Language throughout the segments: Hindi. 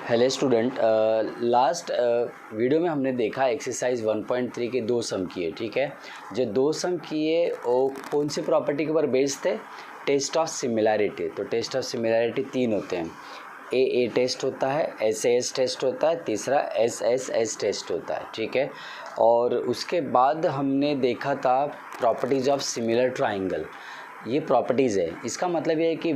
हेलो स्टूडेंट, लास्ट वीडियो में हमने देखा एक्सरसाइज 1.3 के दो सम किए। ठीक है, जो दो सम किए वो कौन सी प्रॉपर्टी के ऊपर बेस्ड थे? Test of similarity. तो टेस्ट ऑफ सिमिलैरिटी तीन होते हैं, ए टेस्ट होता है, एस टेस्ट होता है, तीसरा एस टेस्ट होता है। ठीक है, और उसके बाद हमने देखा था प्रॉपर्टीज़ ऑफ सिमिलर ट्राइंगल। ये प्रॉपर्टीज़ है, इसका मतलब ये है कि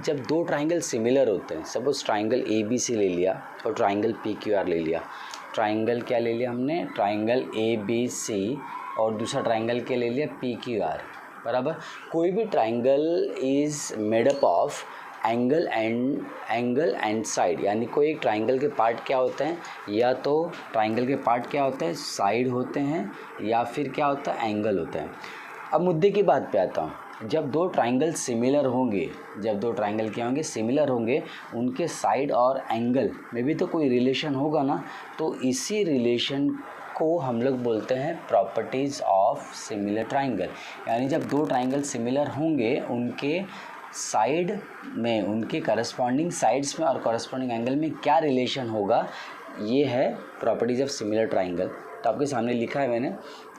जब दो ट्राइंगल सिमिलर होते हैं, suppose triangle A B C ले लिया और ट्राइंगल पी क्यू आर ले लिया। ट्राइंगल क्या ले लिया हमने? ट्राइंगल ए बी सी, और दूसरा ट्राइंगल क्या ले लिया? P Q are. बराबर। कोई भी triangle is made up of angle and side, यानी कोई एक ट्राइंगल के पार्ट क्या होते हैं? या तो ट्राइंगल के पार्ट क्या होते हैं? साइड होते हैं, या फिर क्या होता है? एंगल होता है। अब मुद्दे की बात पे आता हूँ। जब दो ट्राइंगल सिमिलर होंगे, जब दो ट्राइंगल क्या होंगे? सिमिलर होंगे, उनके साइड और एंगल में भी तो कोई रिलेशन होगा ना। तो इसी रिलेशन को हम लोग बोलते हैं प्रॉपर्टीज़ ऑफ सिमिलर ट्राइंगल। यानी जब दो ट्राइंगल सिमिलर होंगे, उनके साइड में, उनके करस्पॉन्डिंग साइड्स में और करस्पॉन्डिंग एंगल में क्या रिलेशन होगा, ये है प्रॉपर्टीज़ ऑफ सिमिलर ट्राइंगल। तो आपके सामने लिखा है मैंने,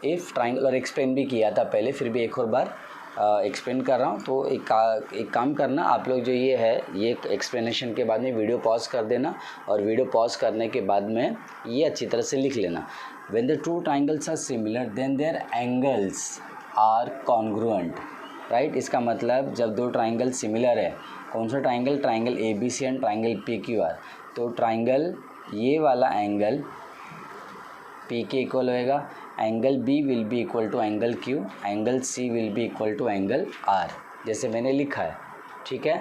इफ़ ट्राइंगल, और एक्सप्लेन भी किया था पहले, फिर भी एक और बार एक्सप्लेन कर रहा हूँ। तो एक काम करना आप लोग, जो ये है, ये एक्सप्लेनेशन के बाद में वीडियो पॉज कर देना, और वीडियो पॉज करने के बाद में ये अच्छी तरह से लिख लेना। When the two triangles are similar then their angles are congruent. Right, इसका मतलब जब दो ट्राइंगल सिमिलर है, कौन सा triangle? Triangle A B C and triangle P Q R. तो ट्राइंगल ये वाला एंगल पी के इक्वल होएगा, angle B will be equal to angle Q, angle C will be equal to angle R, जैसे मैंने लिखा है। ठीक है,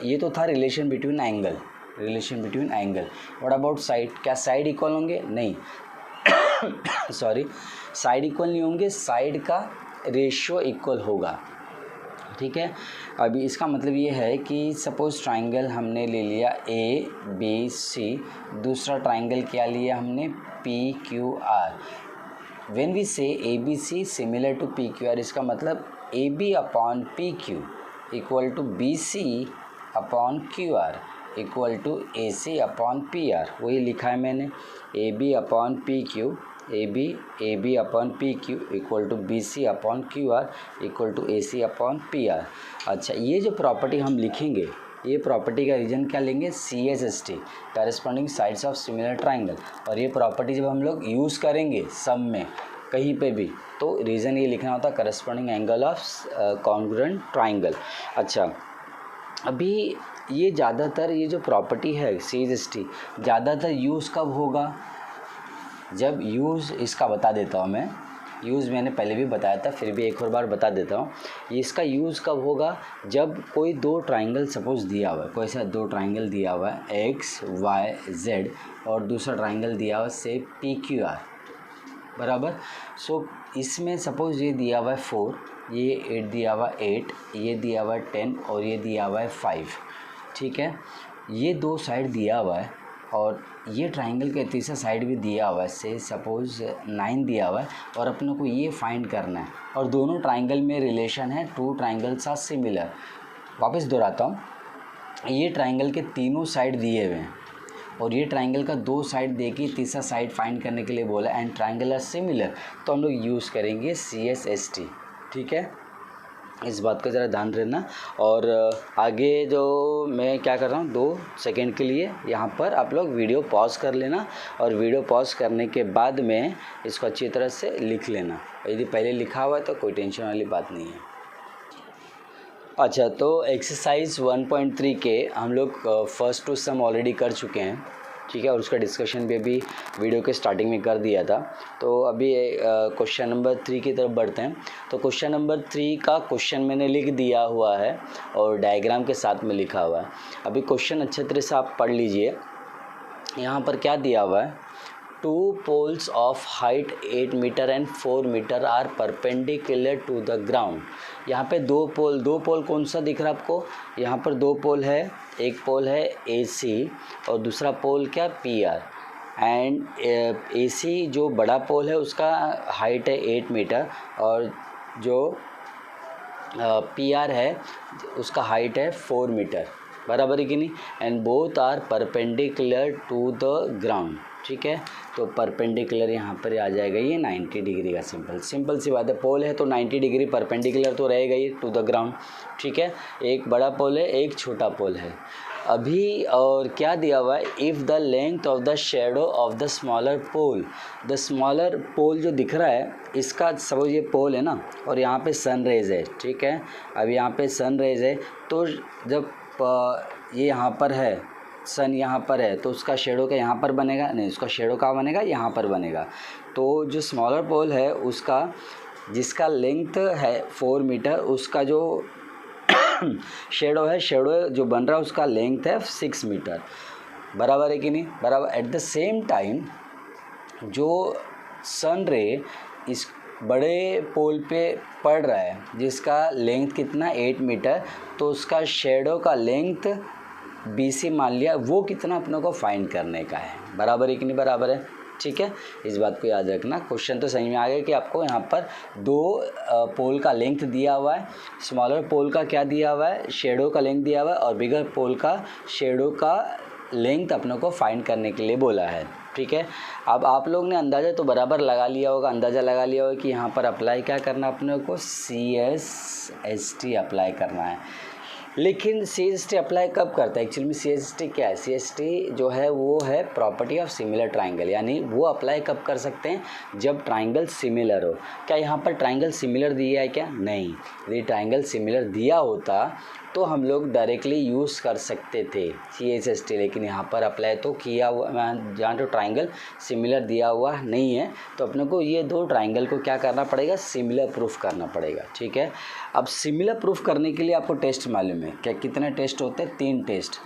ये तो था relation between angle, relation between angle. What about side? क्या साइड इक्वल होंगे? नहीं सॉरी, साइड इक्वल नहीं होंगे, साइड का रेशियो इक्वल होगा। ठीक है, अभी इसका मतलब ये है कि सपोज ट्राइंगल हमने ले लिया ए बी सी, दूसरा ट्राइंगल क्या लिया हमने? P Q R. When we say A B C similar to P Q R, इसका मतलब A B upon P Q equal to B C upon Q R equal to A C upon P R. वही लिखा है मैंने, A B upon P Q, A B upon P Q equal to B C upon Q R equal to A C upon P R. अच्छा, ये जो प्रॉपर्टी हम लिखेंगे, ये प्रॉपर्टी का रीजन क्या लेंगे? CSST, corresponding sides of similar triangle. और ये प्रॉपर्टी जब हम लोग यूज़ करेंगे सम में कहीं पे भी, तो रीज़न ये लिखना होता है corresponding angle of congruent triangle. अच्छा, अभी ये ज़्यादातर ये जो प्रॉपर्टी है CSST, ज़्यादातर यूज़ कब होगा? जब यूज़ इसका बता देता हूँ मैं, यूज़ मैंने पहले भी बताया था, फिर भी एक और बार बता देता हूँ। ये इसका यूज़ कब होगा? जब कोई दो ट्राइंगल सपोज दिया हुआ है, कोई सा दो ट्राइंगल दिया हुआ है XYZ, और दूसरा ट्राइंगल दिया हुआ है से PQR। बराबर। सो इसमें सपोज ये दिया हुआ है 4, ये 8 दिया हुआ 8, ये दिया हुआ है 10, और ये दिया हुआ है 5। ठीक है, ये दो साइड दिया हुआ है, और ये ट्राइंगल का तीसरा साइड भी दिया हुआ है, से सपोज 9 दिया हुआ है, और अपने को ये फाइंड करना है। और दोनों ट्राइंगल में रिलेशन है, टू ट्राइंगल्स आर सिमिलर। वापस दोहराता हूँ, ये ट्राइंगल के तीनों साइड दिए हुए हैं, और ये ट्राइंगल का दो साइड दे के तीसरा साइड फाइंड करने के लिए बोला, एंड ट्राइंगल आर सिमिलर, तो हम लोग यूज़ करेंगे CSST। ठीक है, इस बात का ज़रा ध्यान रखना। और आगे जो मैं क्या कर रहा हूँ, 2 सेकेंड के लिए यहाँ पर आप लोग वीडियो पॉज कर लेना, और वीडियो पॉज करने के बाद में इसको अच्छी तरह से लिख लेना। यदि पहले लिखा हुआ है तो कोई टेंशन वाली बात नहीं है। अच्छा, तो एक्सरसाइज 1.3 के हम लोग फर्स्ट टू सम ऑलरेडी कर चुके हैं। ठीक है, और उसका डिस्कशन भी अभी वीडियो के स्टार्टिंग में कर दिया था। तो अभी क्वेश्चन नंबर 3 की तरफ बढ़ते हैं। तो क्वेश्चन नंबर 3 का क्वेश्चन मैंने लिख दिया हुआ है, और डायग्राम के साथ में लिखा हुआ है। अभी क्वेश्चन अच्छे तरह से आप पढ़ लीजिए। यहाँ पर क्या दिया हुआ है? 2 poles of height 8 metre and 4 metre are perpendicular to the ground. यहाँ पे दो पोल कौन सा दिख रहा है आपको? यहाँ पर दो पोल है, एक पोल है AC, और दूसरा पोल क्या? PR। एंड AC जो बड़ा पोल है उसका हाइट है 8 मीटर, और जो PR है उसका हाइट है 4 मीटर। बराबर है कि नहीं, and both are perpendicular to the ground, ठीक है। तो परपेंडिकुलर यहाँ पर आ जाएगा ये 90 डिग्री का, सिंपल सी बात है, पोल है तो 90 डिग्री परपेंडिकुलर तो रहेगा ही टू द ग्राउंड, ठीक है। एक बड़ा पोल है, एक छोटा पोल है। अभी और क्या दिया हुआ है, if the length of the shadow of the smaller pole, the smaller pole जो दिख रहा है इसका, सपोज ये पोल है ना और यहाँ पे सन रेज है, ठीक है। अब यहाँ पे सन रेज है तो जब ये यहाँ पर है, सन यहाँ पर है तो उसका शेडो का यहाँ पर बनेगा, नहीं उसका शेडो कहाँ बनेगा, यहाँ पर बनेगा। तो जो स्मॉलर पोल है उसका, जिसका लेंथ है 4 मीटर, उसका जो शेडो है, शेडो जो बन रहा है उसका लेंथ है 6 मीटर, बराबर है कि नहीं, बराबर। एट द सेम टाइम जो सन रे इस बड़े पोल पे पड़ रहा है जिसका लेंथ कितना 8 मीटर, तो उसका शेडो का लेंथ BC मान लिया, वो कितना अपने को फाइंड करने का है, बराबर है कि नहीं, बराबर है, ठीक है। इस बात को याद रखना, क्वेश्चन तो सही में आ गया कि आपको यहाँ पर 2 पोल का लेंथ दिया हुआ है, स्मॉलर पोल का क्या दिया हुआ है, शेडो का लेंथ दिया हुआ है, और बिगर पोल का शेडो का लेंथ अपने को फाइंड करने के लिए बोला है, ठीक है। अब आप लोग ने अंदाज़ा तो बराबर लगा लिया होगा, अंदाज़ा लगा लिया होगा कि यहाँ पर अप्लाई क्या करना है अपने को, CSST अप्लाई करना है। लेकिन CSST अप्लाई कब करता है, एक्चुअली में CSST क्या है, CSST जो है वो है प्रॉपर्टी ऑफ सिमिलर ट्राइंगल, यानी वो अप्लाई कब कर सकते हैं, जब ट्राइंगल सिमिलर हो। क्या यहाँ पर ट्राइंगल सिमिलर दिया है क्या, नहीं, यदि ट्राइंगल सिमिलर दिया होता तो हम लोग डायरेक्टली यूज़ कर सकते थे CSST, लेकिन यहाँ पर अप्लाई तो किया हुआ, जहाँ तो ट्राइंगल सिमिलर दिया हुआ नहीं है, तो अपने को ये 2 ट्राइंगल को क्या करना पड़ेगा, सिमिलर प्रूफ करना पड़ेगा, ठीक है। अब सिमिलर प्रूफ करने के लिए आपको टेस्ट मालूम है क्या, कितने टेस्ट होते हैं, 3 टेस्ट।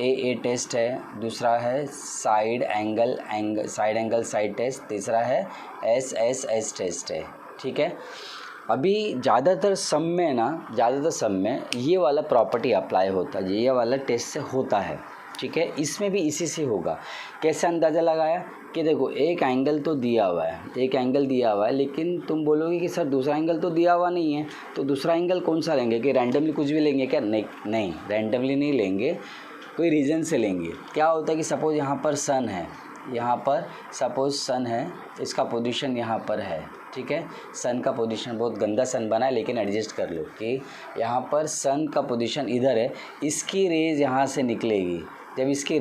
ए टेस्ट है, दूसरा है साइड एंगल साइड टेस्ट, तीसरा है एस टेस्ट है, ठीक है। अभी ज़्यादातर सम में ये वाला प्रॉपर्टी अप्लाई होता है, ये वाला टेस्ट से होता है, ठीक है। इसमें भी इसी से होगा। कैसे अंदाज़ा लगाया कि देखो एक एंगल तो दिया हुआ है, लेकिन तुम बोलोगे कि सर दूसरा एंगल तो दिया हुआ नहीं है, तो दूसरा एंगल कौन सा लेंगे, कि रैंडमली कुछ भी लेंगे क्या, नहीं रैंडमली नहीं लेंगे, कोई रीज़न से लेंगे। क्या होता है कि सपोज़ यहाँ पर सन है, इसका पोजीशन यहाँ पर है, ठीक है। सन का पोजीशन बहुत गंदा सन बना है, लेकिन एडजस्ट कर लो कि यहाँ पर सन का पोजीशन इधर है, इसकी रेज यहाँ से निकलेगी, जब इसकी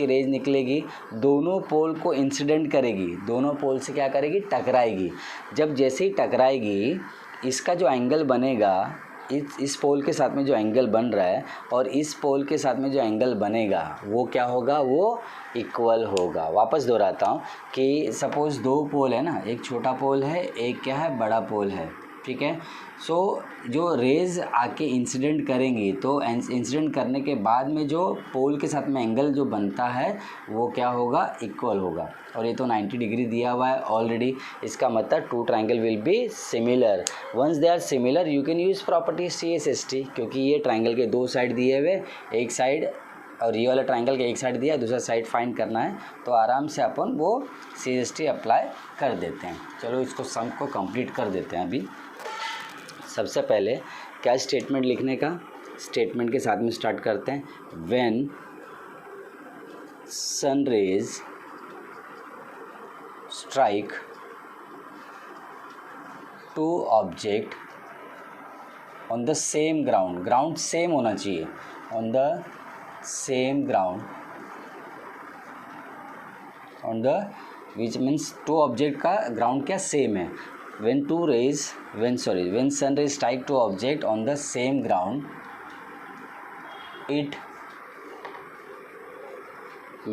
रेज निकलेगी दोनों पोल को इंसिडेंट करेगी, दोनों पोल से क्या करेगी, टकराएगी। जब जैसे ही टकराएगी इसका जो एंगल बनेगा, इस पोल के साथ में जो एंगल बन रहा है और इस पोल के साथ में जो एंगल बनेगा वो क्या होगा, वो इक्वल होगा। वापस दोहराता हूँ कि सपोज़ 2 पोल है ना, एक छोटा पोल है, एक क्या है, बड़ा पोल है, ठीक है। सो जो रेज आके इंसिडेंट करेंगी तो इंसिडेंट करने के बाद में जो पोल के साथ में एंगल जो बनता है वो क्या होगा, इक्वल होगा। और ये तो 90 डिग्री दिया हुआ है ऑलरेडी, इसका मतलब 2 triangle will be similar. Once they are similar you can use property CSST, क्योंकि ये ट्राइंगल के 2 साइड दिए हुए, एक साइड और ये वाला ट्राइंगल के एक साइड दिया है, दूसरा साइड फाइंड करना है, तो आराम से अपन वो CSST अप्लाई कर देते हैं। चलो इसको सम को कंप्लीट कर देते हैं। अभी सबसे पहले क्या स्टेटमेंट लिखने का, स्टेटमेंट के साथ में स्टार्ट करते हैं। When sun rays strike to object on the same ground, ground same होना चाहिए, on the same ground, on the which means 2 object का ग्राउंड क्या सेम है। when sun rays strike to object on the same ground, it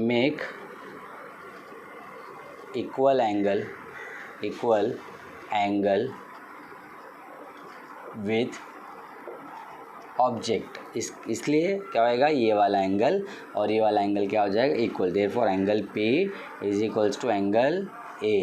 make equal angle with object. इसलिए क्या होएगा, ये वाला एंगल और ये वाला एंगल क्या हो जाएगा, equal. Therefore angle P is equals to angle A,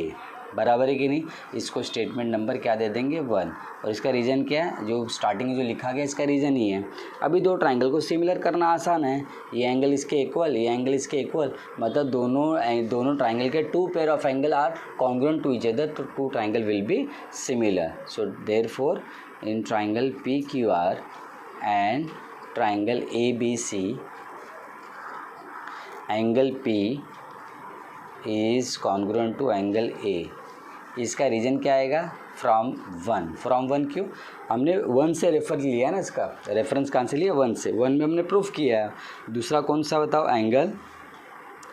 बराबर है कि नहीं। इसको स्टेटमेंट नंबर क्या दे देंगे, 1। और इसका रीज़न क्या है, जो स्टार्टिंग में जो लिखा गया इसका रीज़न ही है। अभी 2 ट्राइंगल को सिमिलर करना आसान है, ये एंगल इसके इक्वल, ये एंगल इसके इक्वल, मतलब दोनों ट्राइंगल के 2 pair of angle are congruent to each other, तो 2 triangle will be similar. So therefore in triangle PQR and triangle A B C angle P is congruent to angle A, इसका रीजन क्या आएगा? फ्रॉम वन क्यों? हमने वन से रेफर लिया ना, इसका रेफरेंस कहाँ से लिया? वन से। वन में हमने प्रूफ किया है। दूसरा कौन सा बताओ? एंगल,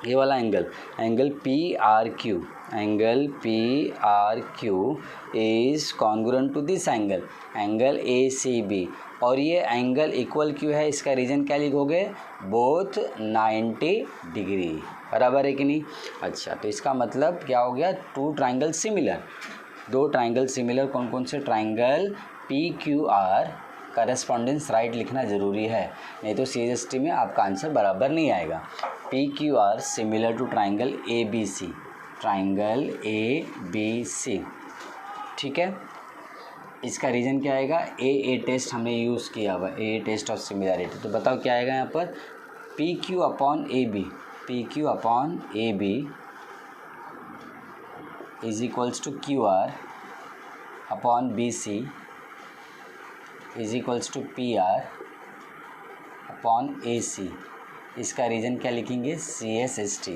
ये वाला angle P R Q, angle P R Q is congruent to this angle A C B, और ये एंगल इक्वल क्यों है? इसका रीजन क्या लिखोगे? बोथ 90 डिग्री, बराबर है कि नहीं? अच्छा, तो इसका मतलब क्या हो गया? टू ट्राइंगल सिमिलर, दो ट्राइंगल सिमिलर कौन कौन से? Triangle P Q are, correspondence right लिखना ज़रूरी है, नहीं तो CHST में आपका आंसर बराबर नहीं आएगा। P Q R similar to triangle A B C, triangle A B C, ठीक है। इसका रीजन क्या आएगा? ए टेस्ट हमने यूज़ किया हुआ, ए टेस्ट ऑफ सिमिलैरिटी। तो बताओ क्या आएगा यहाँ पर? P Q upon A B, P Q upon A B is equals to Q R upon B C is equals to P R upon A C. इसका रीजन क्या लिखेंगे? CSST,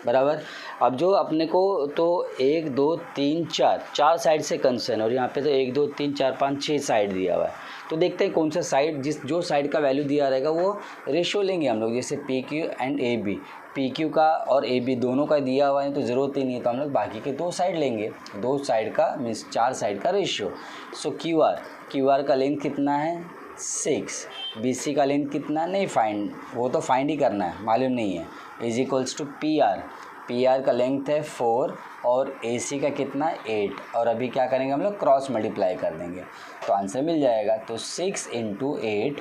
बराबर। अब जो अपने को तो 1 2 3 4 साइड से कंसर्न, और यहाँ पे तो 1 2 3 4 5 6 साइड दिया हुआ है। तो देखते हैं कौन सा साइड, जो साइड का वैल्यू दिया रहेगा वो रेशो लेंगे हम लोग। जैसे P Q and A B, P Q का और ए बी दोनों का दिया हुआ है तो ज़रूरत ही नहीं है, तो हम लोग बाकी के दो साइड लेंगे, दो साइड का मीन्स 4 साइड का रेशियो। सो क्यू आर का लेंथ कितना है? 6। बी सी का लेंथ कितना? नहीं फाइंड, वो तो फाइंड ही करना है, मालूम नहीं है। Is equals to P R का लेंथ है 4 और ए सी का कितना? 8, और अभी क्या करेंगे हम लोग? क्रॉस मल्टीप्लाई कर देंगे तो आंसर मिल जाएगा। तो 6 × 8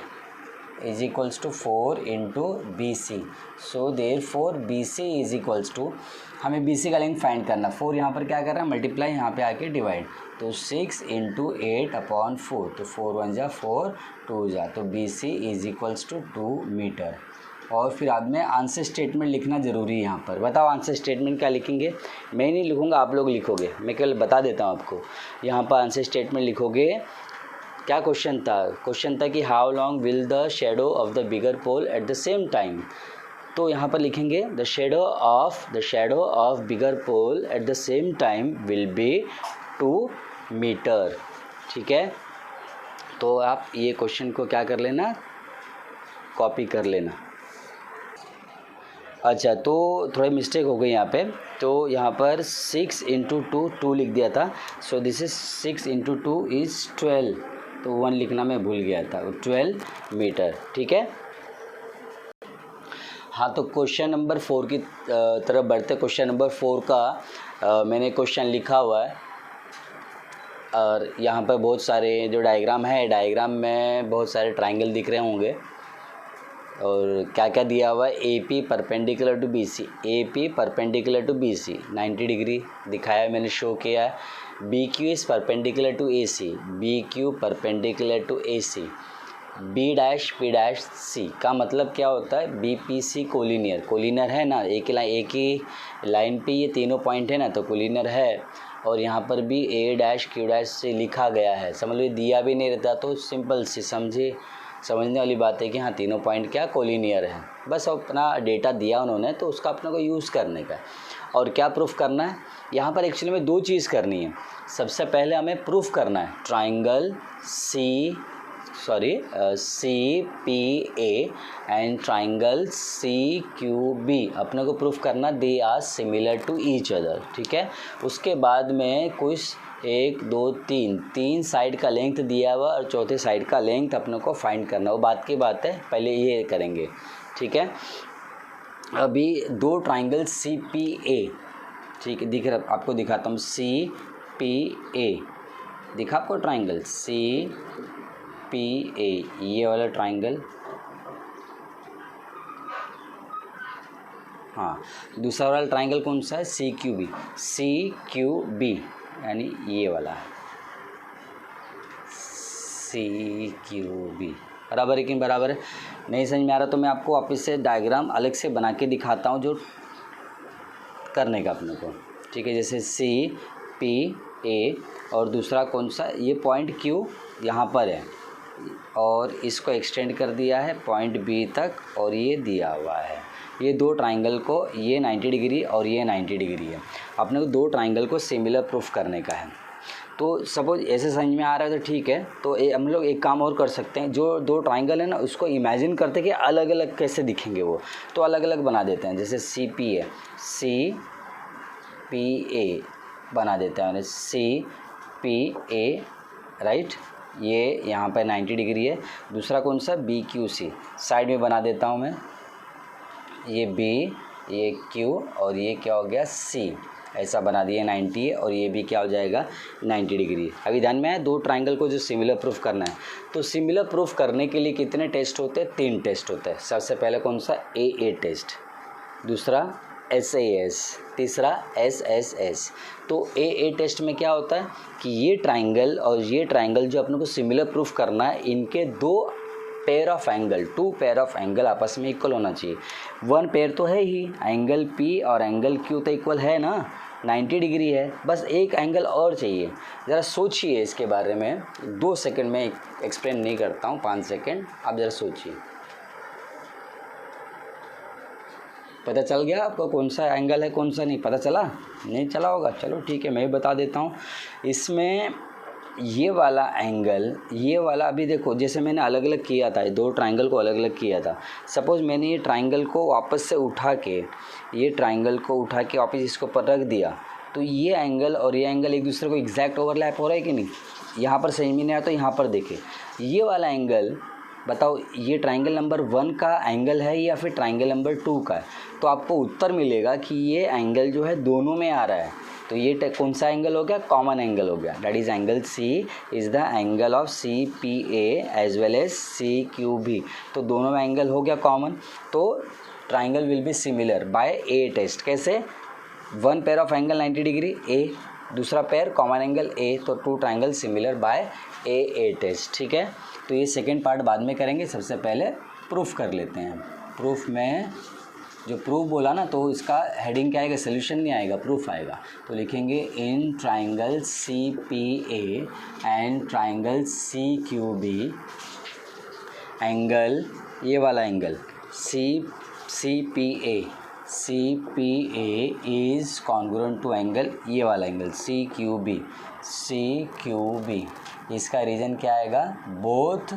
is equals to 4 × B C. So therefore B C is equals to, हमें बी सी का लेंथ फाइंड करना, 4 यहाँ पर क्या कर रहा है? मल्टीप्लाई, यहाँ पे आके डिवाइड, तो 6 × 8 अपॉन 4, तो 4 1 जा 4 2 जा, तो B C is equals to 2 metre. और फिर बाद में आंसर स्टेटमेंट लिखना ज़रूरी है यहाँ पर। बताओ आंसर स्टेटमेंट क्या लिखेंगे? मैं नहीं लिखूँगा, आप लोग लिखोगे, मैं केवल बता देता हूँ आपको। यहाँ पर आंसर स्टेटमेंट लिखोगे। क्या क्वेश्चन था कि how long will the shadow of the bigger pole at the same time. तो यहाँ पर लिखेंगे the shadow of bigger pole at the same time will be 2 metre, ठीक है। तो आप ये क्वेश्चन को क्या कर लेना? कॉपी कर लेना। अच्छा, तो थोड़ी मिस्टेक हो गई यहाँ पे, तो यहाँ पर 6 × 2 लिख दिया था। सो दिस इज 6 × 2 इज़ 12, तो 1 लिखना मैं भूल गया था, 12 मीटर, ठीक है। हाँ, तो क्वेश्चन नंबर 4 की तरफ बढ़ते। क्वेश्चन नंबर 4 का मैंने क्वेश्चन लिखा हुआ है, और यहाँ पर बहुत सारे जो डायग्राम है, डायग्राम में बहुत सारे ट्राइंगल दिख रहे होंगे, और क्या क्या दिया हुआ है? AP perpendicular to BC, AP perpendicular to BC 90 degree दिखाया मैंने, शो किया है। BQ is perpendicular to AC, BQ perpendicular to AC, B', P', C का मतलब क्या होता है? BPC कोलिनियर है ना, एक ही लाइन पे ये तीनों पॉइंट है ना, तो कोलिनियर है। और यहाँ पर भी A', Q' से लिखा गया है, समझ लो दिया भी नहीं रहता तो सिंपल सी समझने वाली बात है कि हाँ तीनों पॉइंट क्या कोलिनियर है। बस अपना डेटा दिया उन्होंने तो उसका अपने को यूज़ करने का। और क्या प्रूफ करना है? यहाँ पर एक्चुअली में 2 चीज़ करनी है। सबसे पहले हमें प्रूफ करना है triangle CPA and triangle CQB, अपने को प्रूफ करना they are similar to each other, ठीक है। उसके बाद में कुछ 1 2 3 साइड का लेंथ दिया हुआ और चौथे साइड का लेंथ अपने को फाइंड करना, वो बात की बात है, पहले ये करेंगे, ठीक है। अभी 2 ट्राइंगल CPA, ठीक है, दिख रहा, आपको दिखाता हूँ। CPA दिखा आपको ट्राइंगल CPA, ये वाला ट्राइंगल, हाँ। दूसरा वाला ट्राइंगल कौन सा है? CQB यानी ये वाला CQB, बराबर है कि बराबर है? नहीं समझ में आ रहा तो मैं आपको वापस से डायग्राम अलग से बना के दिखाता हूँ जो करने का अपने को, ठीक है। जैसे CPA और दूसरा कौन सा? ये पॉइंट Q यहाँ पर है, और इसको एक्सटेंड कर दिया है पॉइंट बी तक और ये दिया हुआ है। ये दो ट्राइंगल को, ये 90 डिग्री और ये 90 डिग्री है। अपने को दो ट्राइंगल को सिमिलर प्रूफ करने का है। तो सपोज ऐसे समझ में आ रहा है तो ठीक है। तो हम लोग एक काम और कर सकते हैं, जो दो ट्राइंगल है ना उसको इमेजिन करते कि अलग अलग कैसे दिखेंगे वो, तो अलग अलग बना देते हैं। जैसे सी पी ए, सी पी ए बना देते हैं, सी पी ए, राइट। ये यहाँ पर 90 डिग्री है। दूसरा कौन सा, बी क्यू सी, साइड में बना देता हूँ मैं। ये बी, ये क्यू और ये क्या हो गया सी, ऐसा बना दिए 90 है और ये भी क्या हो जाएगा 90 डिग्री। अभी ध्यान में है, दो ट्राइंगल को जो सिमिलर प्रूफ करना है, तो सिमिलर प्रूफ करने के लिए कितने टेस्ट होते हैं, 3 टेस्ट होते हैं। सबसे पहले कौन सा, ए टेस्ट, दूसरा SAS, तीसरा SSS। तो ए टेस्ट में क्या होता है कि ये ट्राइंगल और ये ट्राइंगल जो अपने को सिमिलर प्रूफ करना है, इनके दो pair of angle, 2 pair of angle आपस में इक्वल होना चाहिए। 1 पेयर तो है ही, एंगल P और एंगल Q तो इक्वल है ना, 90 डिग्री है। बस एक एंगल और चाहिए। ज़रा सोचिए इसके बारे में, 2 सेकंड में एक्सप्लेन नहीं करता हूँ, 5 सेकंड आप ज़रा सोचिए। पता चल गया आपको कौन सा एंगल है कौन सा नहीं, पता चला? नहीं चला होगा, चलो ठीक है, मैं बता देता हूँ। इसमें ये वाला एंगल, ये वाला, अभी देखो जैसे मैंने अलग अलग किया था, दो ट्राइंगल को अलग अलग किया था। सपोज़ मैंने ये ट्राइंगल को वापस से उठा के, ये ट्राइंगल को उठा के वापस इसके ऊपर रख दिया, तो ये एंगल और ये एंगल एक दूसरे को एग्जैक्ट ओवरलैप हो रहा है कि नहीं? यहाँ पर सही में नहीं आया तो यहाँ पर देखें, ये वाला एंगल बताओ, ये ट्राइंगल नंबर 1 का एंगल है या फिर ट्राइंगल नंबर 2 का है? तो आपको उत्तर मिलेगा कि ये एंगल जो है दोनों में आ रहा है। तो ये कौन सा एंगल हो गया, कॉमन एंगल हो गया। That is angle C is the angle of C P A as well as C Q B. तो दोनों में एंगल हो गया कॉमन, तो triangle will be similar by A test. कैसे? 1 pair of angle 90 degree A, दूसरा पेयर कॉमन एंगल ए, तो 2 triangle similar by A test. ठीक है, तो ये सेकेंड पार्ट बाद में करेंगे, सबसे पहले प्रूफ कर लेते हैं। प्रूफ में जो प्रूफ बोला ना, तो इसका हेडिंग क्या आएगा, सोल्यूशन नहीं आएगा, प्रूफ आएगा। तो लिखेंगे in triangle C P A and triangle C Q B, angle, ये वाला angle C P A is congruent to angle, ये वाला एंगल सी क्यू बी। इसका रीजन क्या आएगा, बोथ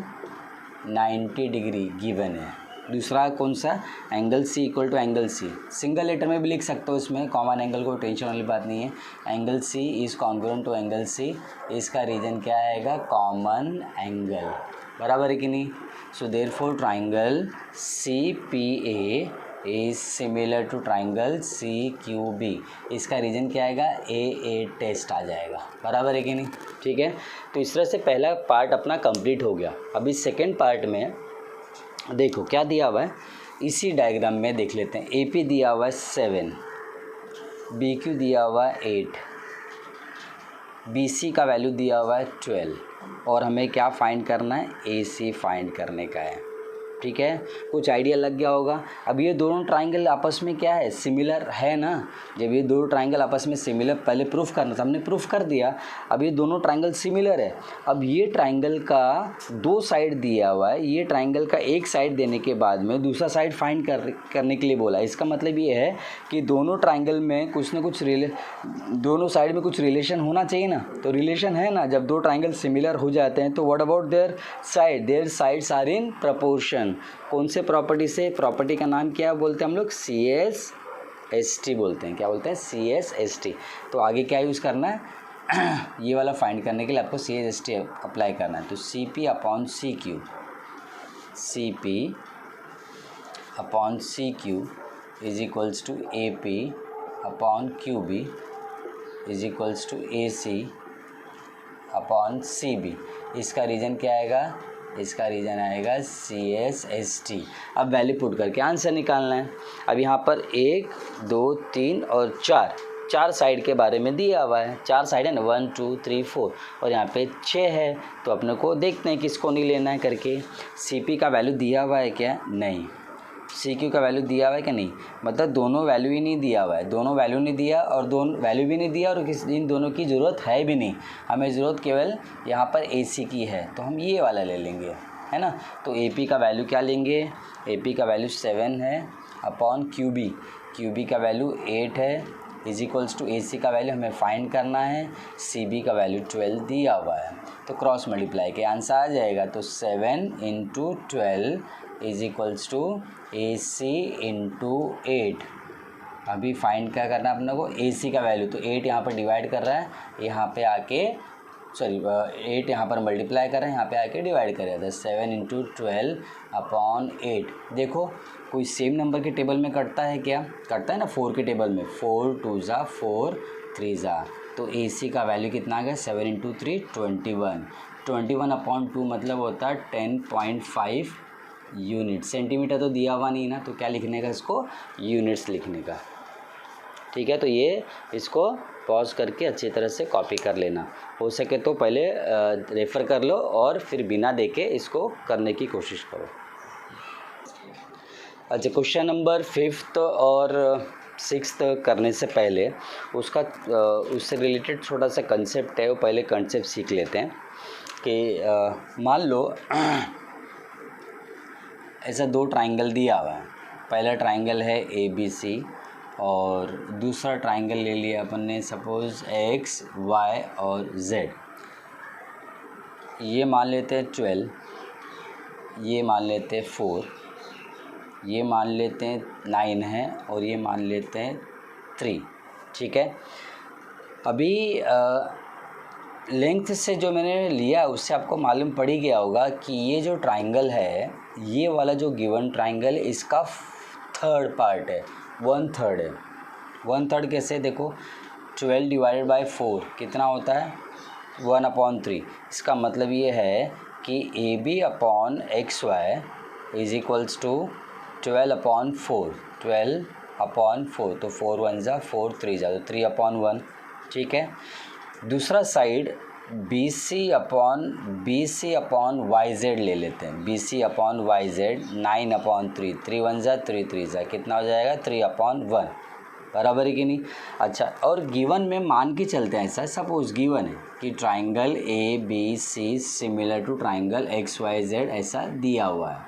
90 डिग्री गिवन है। दूसरा कौन सा, angle C equal to angle C, single letter में भी लिख सकते हो, इसमें कॉमन एंगल को टेंशन वाली बात नहीं है। Angle C is congruent to angle C, इसका रीजन क्या आएगा, कॉमन एंगल। बराबर है कि नहीं? So therefore triangle C P A is similar to triangle C Q B, इसका रीजन क्या आएगा, ए टेस्ट आ जाएगा। बराबर है कि नहीं? ठीक है, तो इस तरह से पहला पार्ट अपना कंप्लीट हो गया। अभी सेकेंड पार्ट में देखो क्या दिया हुआ है, इसी डायग्राम में देख लेते हैं। AP दिया हुआ है 7, BQ दिया हुआ है 8, BC का वैल्यू दिया हुआ है 12 और हमें क्या फाइंड करना है, AC फाइंड करने का है। ठीक है, कुछ आइडिया लग गया होगा। अब ये दोनों ट्राइंगल आपस में क्या है, सिमिलर है ना। जब ये दो ट्राइंगल आपस में सिमिलर, पहले प्रूफ करना था, हमने प्रूफ कर दिया। अब ये दोनों ट्राइंगल सिमिलर है। अब ये ट्राइंगल का 2 साइड दिया हुआ है, ये ट्राइंगल का एक साइड देने के बाद में दूसरा साइड फाइंड करने के लिए बोला। इसका मतलब ये है कि दोनों ट्राइंगल में कुछ ना कुछ दोनों साइड में कुछ रिलेशन होना चाहिए ना। तो रिलेशन है ना, जब दो ट्राइंगल सिमिलर हो जाते हैं तो what about their sides are in proportion. कौन से प्रॉपर्टी से, प्रॉपर्टी का नाम क्या बोलते हैं हम लोग, CSST बोलते हैं। क्या बोलते हैं, CSST। तो आगे क्या यूज़ करना है, ये वाला फाइंड करने के लिए आपको CSST अप्लाई करना है। तो CP upon CQ is equals to AP upon QB is equals to AC upon CB। इसका रीजन क्या आएगा, इसका रीजन आएगा CSST। अब वैल्यू पुट करके आंसर निकालना है। अब यहाँ पर 1 2 3 और 4 साइड के बारे में दिया हुआ है। 4 साइड है ना, 1 2 3 4 और यहाँ पे 6 है। तो अपने को देखते हैं किसको नहीं लेना है करके। CP का वैल्यू दिया हुआ है क्या, नहीं। सी क्यू का वैल्यू दिया हुआ है कि नहीं, मतलब दोनों वैल्यू ही नहीं दिया हुआ है, दोनों वैल्यू नहीं दिया और दोनों वैल्यू भी नहीं दिया और इन दोनों की ज़रूरत है भी नहीं, हमें ज़रूरत केवल यहाँ पर ए सी की है, तो हम ये वाला ले लेंगे, है ना। तो ए पी का वैल्यू क्या लेंगे, ए पी का वैल्यू 7 है अपॉन क्यू बी का वैल्यू 8 है इज इक्वल्स टू ए सी का वैल्यू हमें फाइंड करना है, सी बी का वैल्यू 12 दिया हुआ है, तो क्रॉस मल्टीप्लाई के आंसर आ जाएगा। तो 7 into 12 is equals to A C into 8। अभी फाइंड क्या करना है अपने को, ए सी का वैल्यू, तो 8 यहाँ पर डिवाइड कर रहा है, यहाँ पे आके 8 यहाँ पर मल्टीप्लाई कर रहे हैं, यहाँ पे आके डिवाइड कर रहे हैं। 7 इंटू 12 अपॉन 8। देखो कोई सेम नंबर के टेबल में कटता है क्या, कटता है ना 4 के टेबल में, 4 2 ज़ा 4 3 ज़ा, तो ए सी का वैल्यू कितना आ गया, 7 इंटू 3 21 अपॉन 2 मतलब होता है 10.5 यूनिट। सेंटीमीटर तो दिया हुआ नहीं ना, तो क्या लिखने का इसको, यूनिट्स लिखने का। ठीक है, तो ये इसको पॉज करके अच्छी तरह से कॉपी कर लेना, हो सके तो पहले रेफ़र कर लो और फिर बिना देखे इसको करने की कोशिश करो। अच्छा, क्वेश्चन नंबर 5th और 6th करने से पहले उससे रिलेटेड छोटा सा कंसेप्ट है, वो पहले कंसेप्ट सीख लेते हैं कि मान लो ऐसा 2 ट्राइंगल दिया हुआ है, पहला ट्राइंगल है ए बी सी और दूसरा ट्राइंगल ले लिया अपन ने सपोज़ एक्स वाई और जेड। ये मान लेते हैं 12, ये मान लेते हैं 4, ये मान लेते हैं 9 है और ये मान लेते हैं 3। ठीक है, अभी लेंथ से जो मैंने लिया उससे आपको मालूम पड़ ही गया होगा कि ये जो ट्राइंगल है, ये वाला जो गिवन ट्राइंगल है, इसका 3rd पार्ट है, 1/3 है। 1/3 कैसे, देखो 12 डिवाइडेड बाय 4 कितना होता है, 1/3। इसका मतलब ये है कि A B upon X Y is equals to 12/4, 12/4, तो 4 1 ज़ा 4 3 ज़ा, तो 3/1। ठीक है, दूसरा side B C upon Y Z ले लेते हैं, B C upon Y Z 9/3, 3 1 ज़ा 3 3 ज़ा, कितना हो जाएगा 3/1, बराबर है कि नहीं। अच्छा, और गिवन में मान के चलते हैं, ऐसा सपोज गिवन है कि triangle A B C similar to triangle X Y Z, ऐसा दिया हुआ है,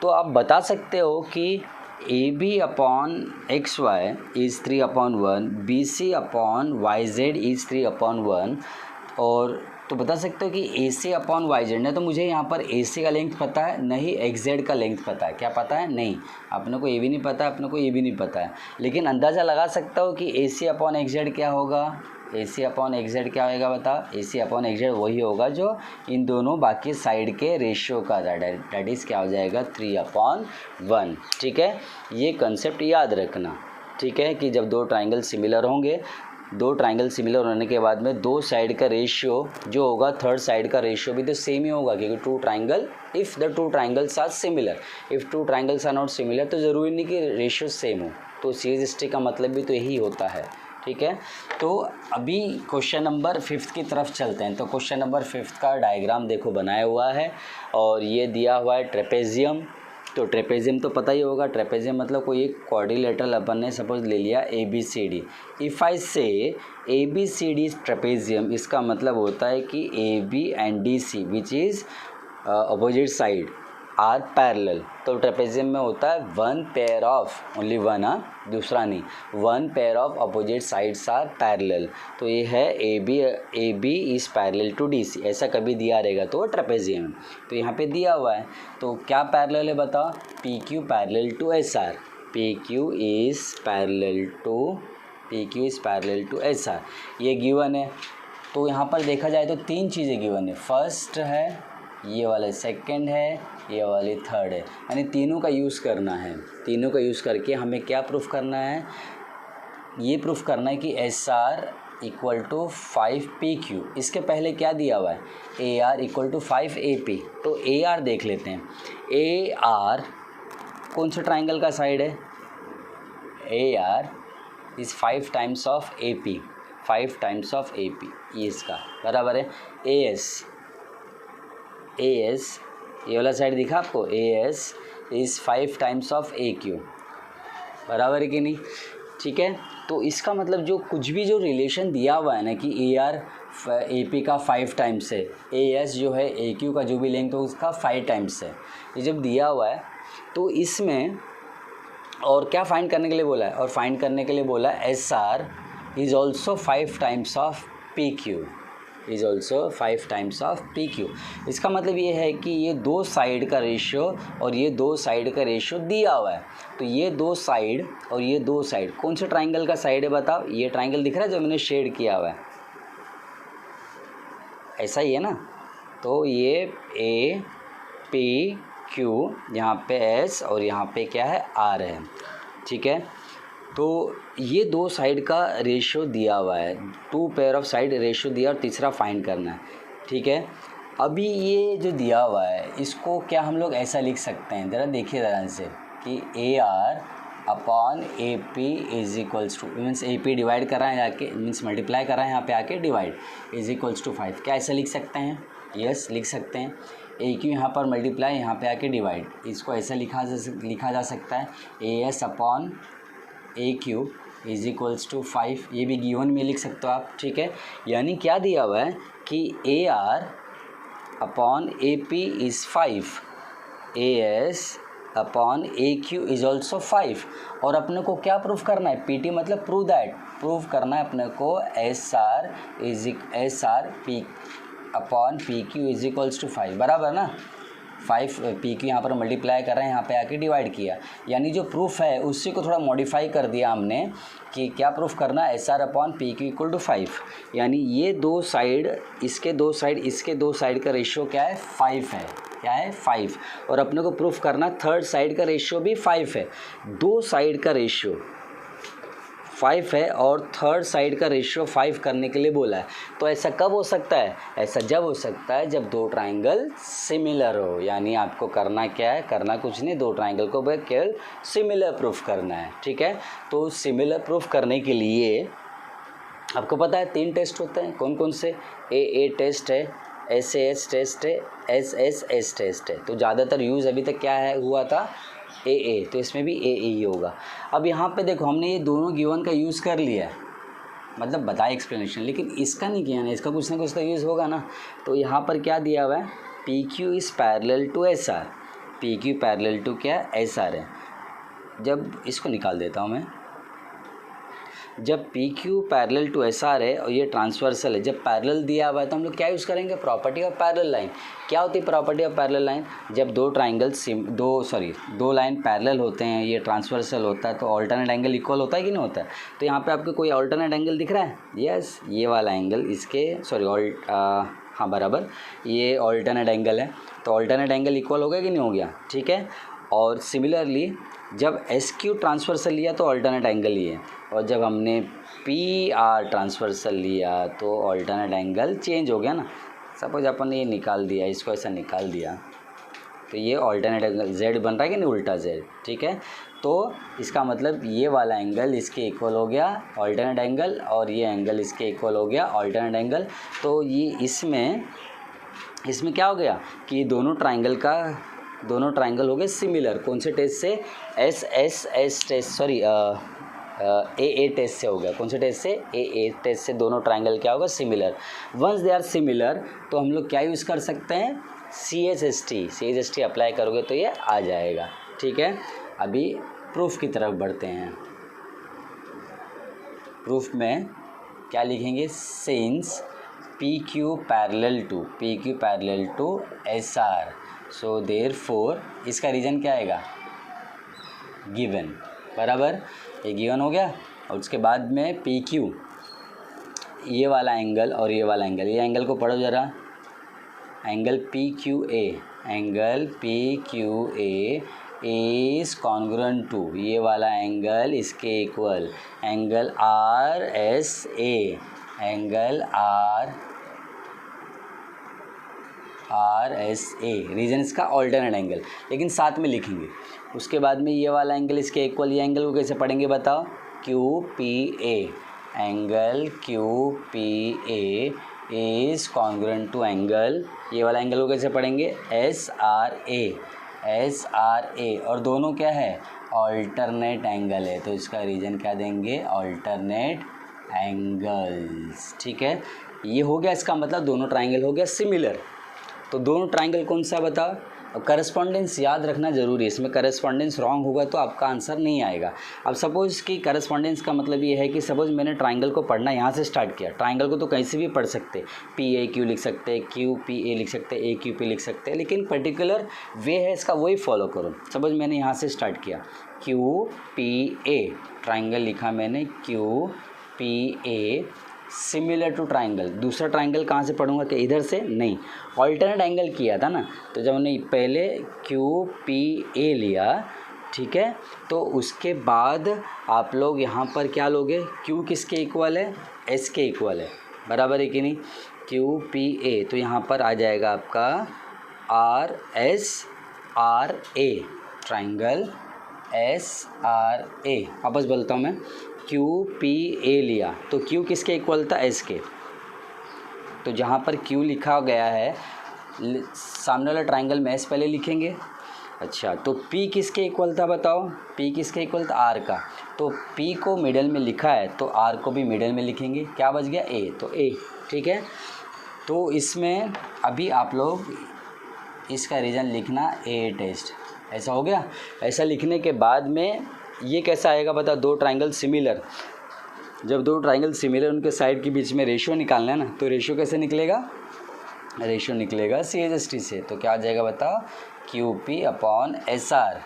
तो आप बता सकते हो कि A B upon X Y is 3/1, B C upon Y Z is 3/1, और तो बता सकते हो कि A C upon Y Z है। तो मुझे यहाँ पर ए सी का लेंथ पता है, नहीं एक्स जेड का लेंथ पता है, क्या पता है, नहीं, अपने को ए भी नहीं पता है, अपने को ए भी नहीं पता है, लेकिन अंदाज़ा लगा सकता हो कि A C upon x Z क्या होगा, ए सी अपॉन एक्स जेड क्या होगा, बता, ए सी अपॉन एक्स जेड वही होगा जो इन दोनों बाकी साइड के रेशियो का था, डैट इज़ क्या हो जाएगा 3/1। ठीक है, ये कंसेप्ट याद रखना। ठीक है, कि जब 2 ट्राइंगल सिमिलर होंगे, 2 ट्राइंगल सिमिलर होने के बाद में 2 साइड का रेशियो जो होगा, 3rd साइड का रेशियो भी तो सेम ही होगा, क्योंकि 2 triangle, if the 2 triangles are similar, if 2 triangles are not similar, तो ज़रूरी नहीं कि रेशियो सेम हो, तो सीरीज का मतलब भी तो यही होता है। ठीक है, तो अभी क्वेश्चन नंबर 5th की तरफ चलते हैं। तो क्वेश्चन नंबर 5th का डायग्राम देखो बनाया हुआ है, और ये दिया हुआ है ट्रेपेजियम। तो ट्रेपेजियम तो पता ही होगा, ट्रेपेजियम मतलब कोई एक क्वाड्रिलेटरल अपन ने सपोज ले लिया A B C D. If I say A B C D trapezium, इसका मतलब होता है कि A B and D C which is opposite side are parallel. तो ट्रेपेजियम में होता है 1 पेयर ऑफ, ओनली 1, दूसरा नहीं, 1 pair of opposite sides are parallel. तो ये है A B is parallel to D C, ऐसा कभी दिया रहेगा तो ट्रेपेजियम है। तो यहाँ पे दिया हुआ है, तो क्या पैरेलल है बताओ, P Q parallel to S R, P Q is parallel to S R, ये गिवन है। तो यहाँ पर देखा जाए तो 3 चीज़ें गिवन है, फर्स्ट है ये वाला, सेकंड है ये वाली, थर्ड है, यानी तीनों का यूज़ करना है। तीनों का यूज़ करके हमें क्या प्रूफ करना है, ये प्रूफ करना है कि S R equal to 5PQ। इसके पहले क्या दिया हुआ है, A R equal to 5AP। तो ए आर देख लेते हैं, ए आर कौन से ट्राइंगल का साइड है, A R is 5 times of AP, 5 times of AP, ये इसका बराबर है। ए एस ये वाला साइड दिखा आपको, A S is 5 times of A Q, बराबर है कि नहीं? ठीक है, तो इसका मतलब जो कुछ भी जो रिलेशन दिया हुआ है ना कि ए आर ए पी का 5 टाइम्स है, ए एस जो है ए क्यू का जो भी लेंगे तो उसका 5 टाइम्स है, ये जब दिया हुआ है तो इसमें और क्या फाइंड करने के लिए बोला है, और फाइंड करने के लिए बोला है S are is also 5 times of P Q, is also 5 times of P Q. इसका मतलब ये है कि ये दो साइड का रेशियो और ये दो साइड का रेशियो दिया हुआ है, तो ये दो साइड और ये दो साइड कौन से ट्राइंगल का साइड है बताओ? ये ट्राइंगल दिख रहा है जो मैंने शेड किया हुआ है, ऐसा ही है ना? तो ये ए पी क्यू, यहाँ पे एस और यहाँ पे क्या है आर है, ठीक है। तो ये दो साइड का रेशियो दिया हुआ है, 2 पेयर ऑफ साइड रेशियो दिया और तीसरा फाइंड करना है, ठीक है। अभी ये जो दिया हुआ है इसको क्या हम लोग ऐसा लिख सकते हैं, ज़रा देखिए ध्यान से कि A R upon A P is equals to, means A P divide कर रहा है आके, मीन्स मल्टीप्लाई कर रहा है यहाँ पे आके डिवाइड, इज इक्वल्स टू 5। क्या ऐसा लिख सकते हैं? यस लिख सकते हैं। ए क्यू यहाँ पर मल्टीप्लाई, यहाँ पे आके डिवाइड, इसको ऐसा लिखा जा सकता है A S upon A Q is equals to 5, ये भी गिवन में लिख सकते हो आप, ठीक है। यानी क्या दिया हुआ है कि A R upon A P is 5, A S upon A Q is also 5, और अपने को क्या प्रूफ करना है? पी टी मतलब प्रूव दैट, प्रूव करना है अपने को S R P upon P Q is equals to 5, बराबर ना? 5 पी क्यू यहाँ पर मल्टीप्लाई कर रहे हैं, यहाँ पे आके डिवाइड किया, यानी जो प्रूफ है उसी को थोड़ा मॉडिफाई कर दिया हमने कि क्या प्रूफ करना है? S R upon P Q equal to 5, यानी ये दो साइड इसके दो साइड का रेशियो क्या है? 5 है, क्या है? 5, और अपने को प्रूफ करना थर्ड साइड का रेशियो भी 5 है, दो साइड का रेशियो 5 है और थर्ड साइड का रेशियो 5 करने के लिए बोला है। तो ऐसा कब हो सकता है? ऐसा जब हो सकता है जब दो ट्राइंगल सिमिलर हो, यानी आपको करना क्या है? करना कुछ नहीं, दो ट्राइंगल को केवल सिमिलर प्रूफ करना है, ठीक है। तो सिमिलर प्रूफ करने के लिए आपको पता है 3 टेस्ट होते हैं, कौन कौन से? ए टेस्ट है, एस टेस्ट है, एस टेस्ट है। तो ज़्यादातर यूज़ अभी तक क्या है हुआ था? ए, तो इसमें भी ए ही होगा। अब यहाँ पे देखो हमने ये दोनों गिवन का यूज़ कर लिया है, मतलब बताया एक्सप्लेनेशन, लेकिन इसका नहीं किया ना, इसका कुछ ना कुछ तो यूज़ होगा ना। तो यहाँ पर क्या दिया हुआ है? P Q is parallel to S R, P Q parallel to क्या? एस आर है। जब इसको निकाल देता हूँ मैं, जब P Q parallel to S R है और ये ट्रांसवर्सल है, जब पैरेलल दिया हुआ है तो हम लोग क्या यूज़ करेंगे? Property of parallel line. क्या होती है प्रॉपर्टी ऑफ पैरेलल लाइन? जब दो ट्राइंगल दो लाइन पैरेलल होते हैं, ये ट्रांसवर्सल होता है, तो ऑल्टरनेट एंगल इक्वल होता है कि नहीं होता है? तो यहाँ पे आपको कोई ऑल्टरनेट एंगल दिख रहा है? यस, ये वाला एंगल इसके हाँ बराबर, ये ऑल्टरनेट एंगल है, तो ऑल्टरनेट एंगल इक्वल हो गया कि नहीं हो गया? ठीक है। और सिमिलरली जब एस क्यू ट्रांसवर्सल लिया तो ऑल्टरनेट एंगल ही है, और जब हमने पी आर ट्रांसवर्सल लिया तो ऑल्टरनेट एंगल चेंज हो गया ना। सपोज अपन ने ये निकाल दिया, इसको ऐसा निकाल दिया, तो ये ऑल्टरनेट एंगल जेड बन रहा है कि नहीं? उल्टा जेड, ठीक है। तो इसका मतलब ये वाला एंगल इसके इक्वल हो गया ऑल्टरनेट एंगल, और ये एंगल इसके इक्वल हो गया ऑल्टरनेट एंगल। तो ये इसमें क्या हो गया कि दोनों ट्राइंगल हो गए सिमिलर। कौन से टेस्ट से? एस टेस्ट, ए टेस्ट से हो गया। कौन से टेस्ट से? ए टेस्ट से दोनों ट्राइंगल क्या होगा? Similar. Once they are similar तो हम लोग क्या यूज़ कर सकते हैं? CHST अप्लाई करोगे तो ये आ जाएगा, ठीक है। अभी प्रूफ की तरफ बढ़ते हैं। प्रूफ में क्या लिखेंगे? Since PQ parallel to SR, so therefore इसका रीजन क्या आएगा? गिवन, बराबर, ये गिवन हो गया। और उसके बाद में PQ, ये वाला एंगल और ये वाला एंगल, ये एंगल को पढ़ो ज़रा, angle PQA is congruent to ये वाला एंगल इसके इक्वल एंगल RSA, रीजन इसका ऑल्टरनेट एंगल, लेकिन साथ में लिखेंगे। उसके बाद में ये वाला एंगल इसके इक्वल, ये एंगल को कैसे पढ़ेंगे बताओ? QPA, angle QPA is congruent to angle, ये वाला एंगल को कैसे पढ़ेंगे? SRA, SRA, और दोनों क्या है, ऑल्टरनेट एंगल है, तो इसका रीजन क्या देंगे, ऑल्टरनेट एंगल्स। ठीक है, ये हो गया, इसका मतलब दोनों ट्राइंगल हो गया सिमिलर। तो दोनों ट्राइंगल कौन सा बताओ। अब करस्पॉन्डेंस याद रखना ज़रूरी है, इसमें करस्पॉन्डेंस रॉन्ग होगा तो आपका आंसर नहीं आएगा। अब सपोज़ कि करस्पॉन्डेंस का मतलब ये है कि सपोज़ मैंने ट्राइंगल को पढ़ना यहाँ से स्टार्ट किया, ट्राइंगल को तो कहीं से भी पढ़ सकते, PAQ लिख सकते, QPA लिख सकते, AQP लिख सकते, लेकिन पर्टिकुलर वे है इसका, वही फॉलो करो। सपोज़ मैंने यहाँ से स्टार्ट किया, QPA ट्राइंगल लिखा मैंने, QPA सिमिलर टू ट्राइंगल। दूसरा ट्राइंगल कहाँ से पढ़ूंगा, कि इधर से नहीं, ऑल्टरनेट एंगल किया था ना, तो जब हमने पहले QPA लिया, ठीक है, तो उसके बाद आप लोग यहाँ पर क्या लोगे, Q किसके इक्वल है, S के इक्वल है, बराबर है कि नहीं, QPA, तो यहाँ पर आ जाएगा आपका RSRA, ट्राइंगल SRA। वापस बोलता हूँ मैं, QPA लिया तो Q किसके इक्वल था, S के, तो जहाँ पर Q लिखा गया है सामने वाला ट्राइंगल में S पहले लिखेंगे। अच्छा, तो P किसके इक्वल था बताओ, P किसके इक्वल था, R का, तो P को मिडल में लिखा है तो R को भी मिडल में लिखेंगे, क्या बच गया, A, तो A। ठीक है, तो इसमें अभी आप लोग इसका रीज़न लिखना A टेस्ट, ऐसा हो गया। ऐसा लिखने के बाद में ये कैसा आएगा बता, दो ट्राइंगल सिमिलर, जब दो ट्राइंगल सिमिलर उनके साइड के बीच में रेशियो निकालना है ना, तो रेशियो कैसे निकलेगा, रेशियो निकलेगा CHST से, तो क्या आ जाएगा बताओ, QP/SR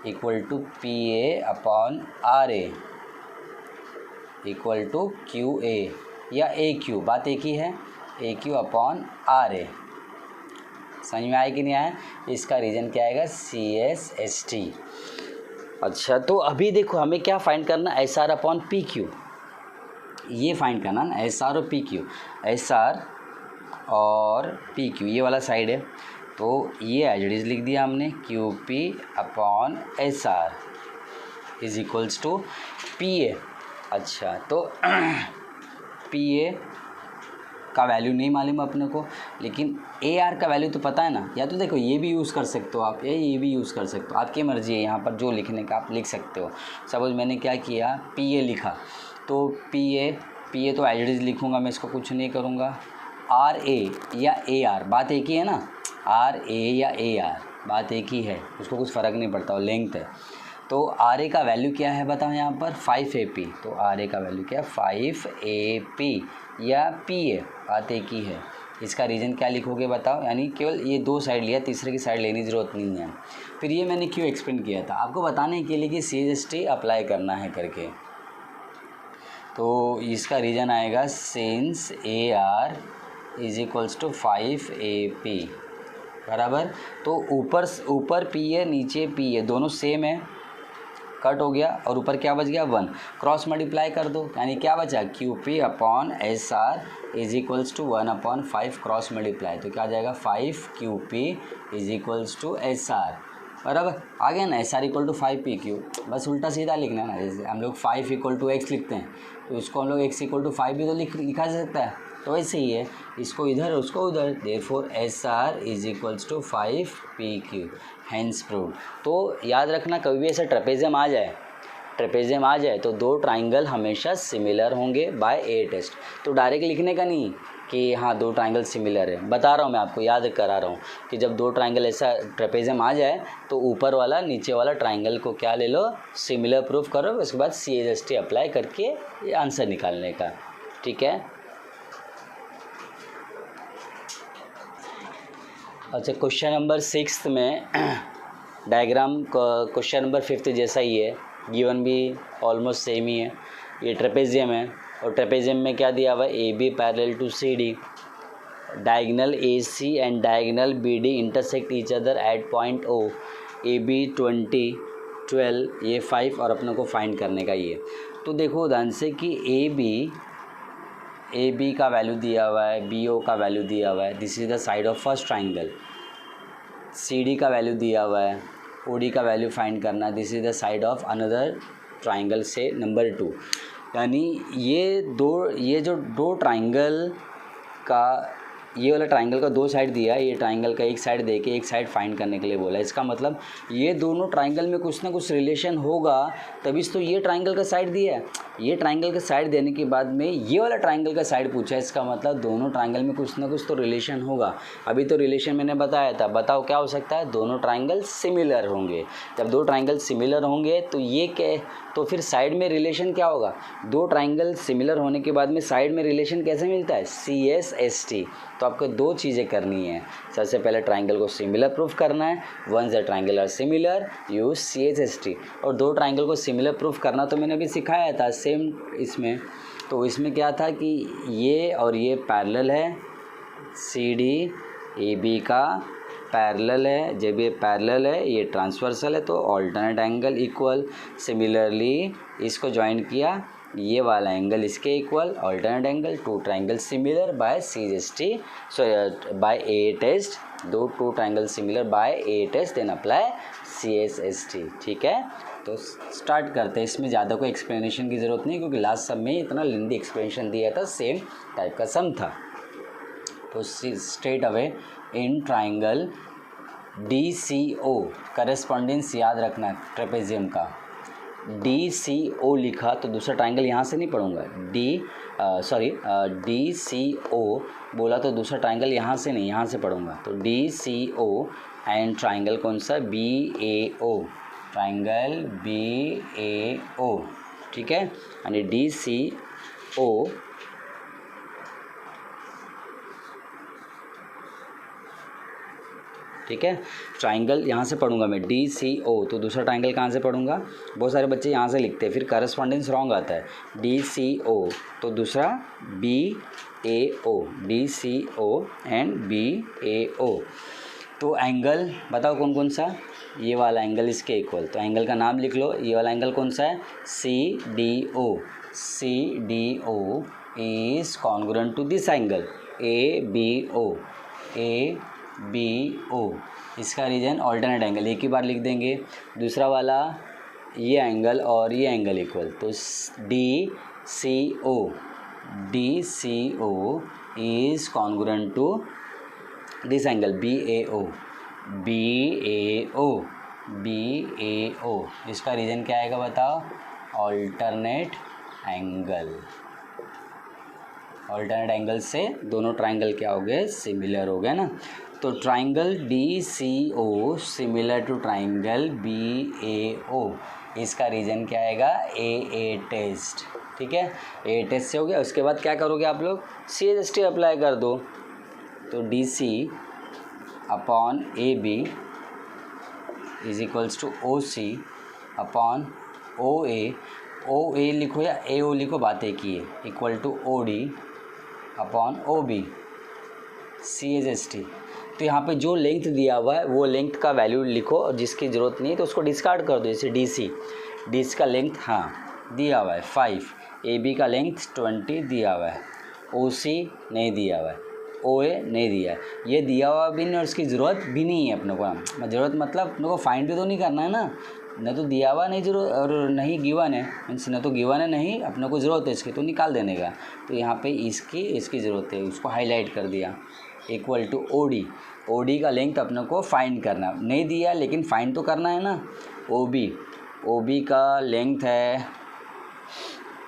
equal to PA/RA equal to QA या AQ, बात एक ही है, AQ/RA। समझ में आया कि नहीं आया, इसका रीज़न क्या आएगा, CHST। अच्छा, तो अभी देखो हमें क्या फाइंड करना, SR/PQ, ये फाइंड करना ना, SR और PQ, SR और PQ ये वाला साइड है, तो ये एज इट इज़ लिख दिया हमने, QP/SR is equals to PA। अच्छा, तो PA का वैल्यू नहीं मालूम अपने को, लेकिन AR का वैल्यू तो पता है ना, या तो देखो ये भी यूज़ कर सकते हो आप, ये भी यूज़ कर सकते हो, आपकी मर्ज़ी है, यहाँ पर जो लिखने का आप लिख सकते हो। सपोज मैंने क्या किया, PA लिखा, तो PA तो एज इट इज़ लिखूँगा मैं, इसको कुछ नहीं करूँगा। RA या AR बात एक ही है ना, RA या AR बात एक ही है, उसको कुछ फ़र्क नहीं पड़ता, वो लेंथ है। तो RA का वैल्यू क्या है बताओ यहाँ पर, 5AP, तो RA का वैल्यू क्या है, 5AP या PA, बात एक ही है। इसका रीज़न क्या लिखोगे बताओ, यानी केवल ये दो साइड लिया, तीसरे की साइड लेने की ज़रूरत नहीं है। फिर ये मैंने क्यों एक्सप्लेन किया था, आपको बताने के लिए कि CHST अप्लाई करना है करके। तो इसका रीज़न आएगा, since AR is equals to 5AP, बराबर, तो ऊपर PA नीचे PA दोनों सेम है, कट हो गया, और ऊपर क्या बच गया, 1, क्रॉस मल्टीप्लाई कर दो, यानी क्या बचा, QP/SR is equals to 1/5 cross multiply, तो क्या आ जाएगा, 5QP is equals to SR, बराबर, आ गया ना, SR इक्वल टू 5PQ। बस उल्टा सीधा लिखना है ना, जैसे हम लोग 5 इक्वल टू X लिखते हैं, तो इसको हम लोग X इक्वल टू 5 भी तो लिखा जा सकता है, तो वैसे ही है, इसको इधर उसको उधर, therefore SR is equals to 5PQ, hence proved. तो याद रखना, कभी भी ऐसा ट्रेपेजियम आ जाए तो दो ट्राइंगल हमेशा सिमिलर होंगे बाय A टेस्ट। तो डायरेक्ट लिखने का नहीं कि हाँ दो ट्राइंगल सिमिलर है, बता रहा हूँ मैं आपको, याद करा रहा हूँ कि जब दो ट्राइंगल ऐसा ट्रेपेजियम आ जाए तो ऊपर वाला नीचे वाला ट्राइंगल को क्या ले लो, सिमिलर प्रूफ करो, उसके बाद CHST अप्लाई करके ये आंसर निकालने का। ठीक है, अच्छा, क्वेश्चन नंबर 6 में डायग्राम क्वेश्चन नंबर 5 जैसा ही है, गिवन भी ऑलमोस्ट सेम ही है। ये ट्रेपेजियम है, और ट्रेपेजियम में क्या दिया हुआ है, AB parallel to CD, diagonal AC and diagonal BD intersect each other at point O, AB 20, 12, ये 5, और अपने को फाइंड करने का ये। तो देखो ध्यान से कि AB का वैल्यू दिया हुआ है, BO का वैल्यू दिया हुआ है, this is the side of first triangle. CD का वैल्यू दिया हुआ है, OD का वैल्यू फाइंड करना, this is the side of another triangle से नंबर 2। यानी ये जो दो ट्राइंगल का ये वाला ट्राइंगल का 2 साइड दिया है, ये ट्राइंगल का एक साइड दे के एक साइड फाइंड करने के लिए बोला है। इसका मतलब ये दोनों ट्राइंगल में कुछ ना कुछ रिलेशन होगा, तभी तो ये ट्राइंगल का साइड दिया है। ये ट्राइंगल का साइड देने के बाद में ये वाला ट्राइंगल का साइड पूछा है, इसका मतलब दोनों ट्राइंगल में कुछ ना कुछ तो रिलेशन होगा। अभी तो रिलेशन मैंने बताया था, बताओ क्या हो सकता है? दोनों ट्राइंगल सिमिलर होंगे। जब 2 ट्राइंगल सिमिलर होंगे तो ये क्या, तो फिर साइड में रिलेशन क्या होगा? 2 ट्राइंगल सिमिलर होने के बाद में साइड में रिलेशन कैसे मिलता है? CSST। तो आपको 2 चीज़ें करनी है। सबसे पहले ट्राइंगल को सिमिलर प्रूफ करना है, once the triangle are similar use CSST। और 2 ट्राइंगल को सिमिलर प्रूफ करना तो मैंने अभी सिखाया था सेम इसमें। तो इसमें क्या था कि ये और ये पैरेलल है, CD AB का पैरेलल है। जब ये पैरेलल है, ये ट्रांसवर्सल है, तो ऑल्टरनेट एंगल इक्वल। सिमिलरली इसको ज्वाइन किया, ये वाला एंगल इसके equal, alternate angle. 2 triangle similar by CST, so by A test. 2 triangle similar by A test, then apply CSST। ठीक है, तो स्टार्ट करते हैं। इसमें ज़्यादा कोई एक्सप्लेनेशन की ज़रूरत नहीं, क्योंकि लास्ट सब में इतना लेंथी एक्सप्लेनेशन दिया था, सेम टाइप का सम था। तो straight away in triangle DCO, correspondence याद रखना ट्रेपेजियम का। DCO लिखा तो दूसरा ट्राइंगल यहाँ से नहीं पढ़ूंगा। DCO बोला तो दूसरा ट्राइंगल यहाँ से नहीं, यहाँ से पढ़ूंगा। तो DCO एंड ट्राइंगल कौन सा? BAO, triangle BAO। ठीक है, यानी DCO ठीक है, ट्राइंगल यहाँ से पढ़ूंगा मैं DCO, तो दूसरा ट्राइंगल कहाँ से पढ़ूंगा? बहुत सारे बच्चे यहाँ से लिखते हैं, फिर करस्पॉन्डेंस रॉन्ग आता है। DCO तो दूसरा BAO, DCO एंड BAO। तो एंगल बताओ कौन कौन सा? ये वाला एंगल इसके इक्वल, तो एंगल का नाम लिख लो। ये वाला एंगल कौन सा है? CDO। CDO is congruent to this angle ABO। ABO इसका रीजन ऑल्टरनेट एंगल, एक ही बार लिख देंगे। दूसरा वाला ये एंगल और ये एंगल इक्वल, तो DCO is congruent to this angle BAO। इसका रीजन क्या आएगा बताओ? Alternate angle. ऑल्टरनेट एंगल से दोनों ट्राइंगल क्या हो गए? सिमिलर हो गए ना। तो triangle DCO similar to triangle BAO, इसका रीजन क्या आएगा? AA test. ठीक है, A टेस्ट से हो गया। उसके बाद क्या करोगे आप लोग? CSST अप्लाई कर दो। तो DC upon AB is equals to OC upon OA लिखो या AO लिखो, बात एक ही है, equal to OD upon OB CSST। तो यहाँ पे जो लेंथ दिया हुआ है वो लेंथ का वैल्यू लिखो, और जिसकी ज़रूरत नहीं है तो उसको डिस्कार्ड कर दो। जैसे DC का लेंथ हाँ दिया हुआ है 5, AB का लेंथ 20 दिया हुआ है, OC नहीं दिया हुआ है, OA नहीं दिया है, ये दिया हुआ भी नहीं और इसकी ज़रूरत भी नहीं है अपने को। ज़रूरत मतलब अपने को फाइंड भी तो नहीं करना है ना, न तो दिया हुआ नहीं जरूर और नहीं गिवन है, मीन्स न तो गिवन है नहीं अपने को ज़रूरत है इसकी, तो निकाल देने का। तो यहाँ पे इसकी ज़रूरत है, उसको हाईलाइट कर दिया। इक्वल टू OD का लेंथ अपने को फाइंड करना, नहीं दिया लेकिन फाइंड तो करना है ना। OB का लेंथ है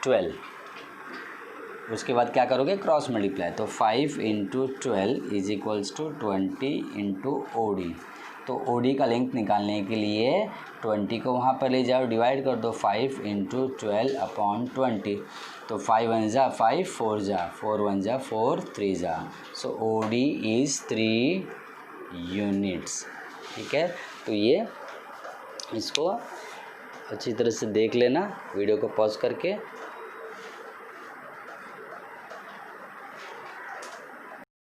12। उसके बाद क्या करोगे? क्रॉस मल्टीप्लाई, तो 5 × 12 इज इक्वल्स टू 20 × OD। तो OD का लेंथ निकालने के लिए 20 को वहाँ पर ले जाओ, डिवाइड कर दो 5 × 12 अपॉन 20। तो 5 1 जा 5, 4 जा 4, 1 जा 4, 3 जा। सो OD इज़ 3 यूनिट्स। ठीक है, तो ये इसको अच्छी तरह से देख लेना, वीडियो को पॉज करके